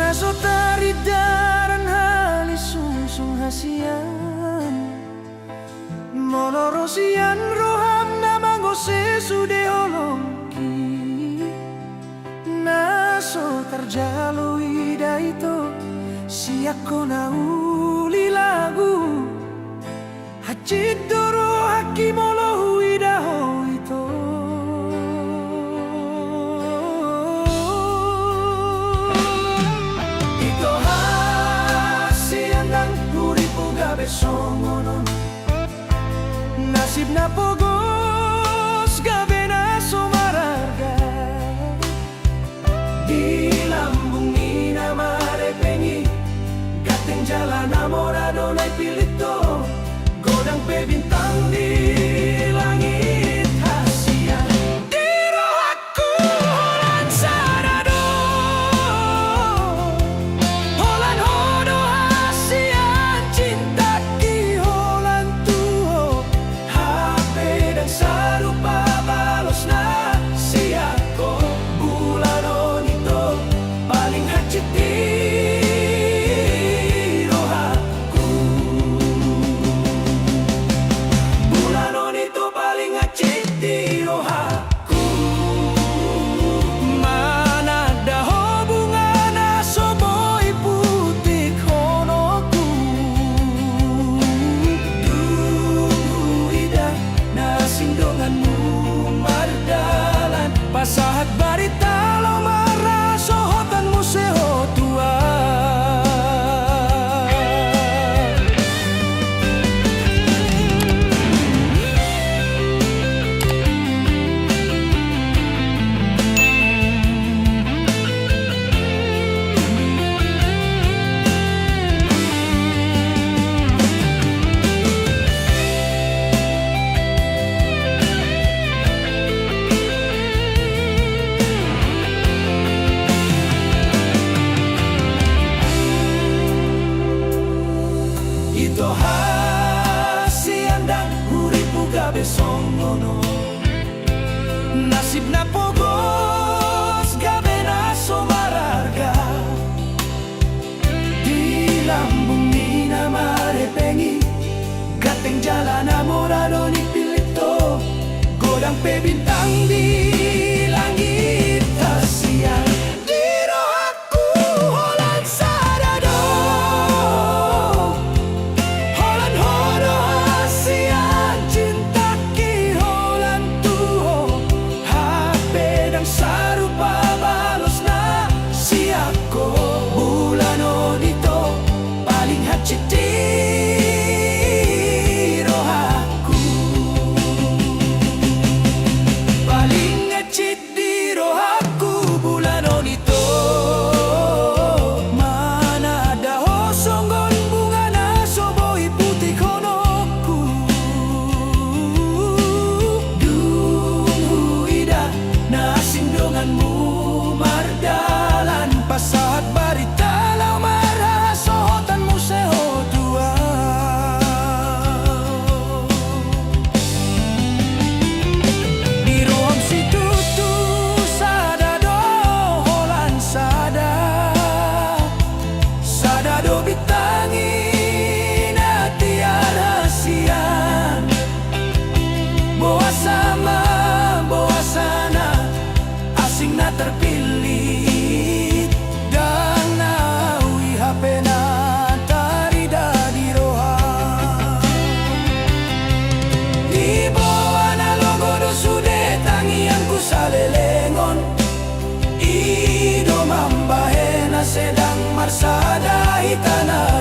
naso taridaran hali sungsung hasian monorosian roham namango sesude holongki naso terjalui daito siako nauli lagu hajid doro hakimolo huida hoito ito hasiandang uripu gabe songonon nasib na pogos gabe na sumararga di lambung ni na marepengi gateng jalan namorado na pilito godang pe bintang di langit hasian di rohaku holan sarado holan hodo hasian cinta ki holan tuho HP dan sarupa balos na siako bulan ito paling hajit di rohaku bulan ito paling hajit di rohaku mana ada hubungan asoboy putik honoku duida nasindonganmu mardalan pasahat barita lo marah sohotanmu sehotua ito hasiandang uripu gabe songono nasib na pogos gabe na sumararga di lambung ni na marepengi gateng jalan namorado ni pilito godang pe bintang di langit hasian di rohaku holan sarado holan hodo hasian cinta ki holan tuho HP dan sarupa balos na siako bulan ito paling hajit di rohaku paling hajit di rohaku bulan ito mana ada hosonggon bunga na soboy putik honoku duida nasindonganmu mardalan pasahat barita lau marah sohotanmu sehotua di ruang situ tu sadado holan sadado bitangin atian hasian boa sama boa sana asing na terpilih dan naui HP na tarida di roha di bawah na logo do sude tangi yang ku salelengon ido mambahe na sedang marsada hitana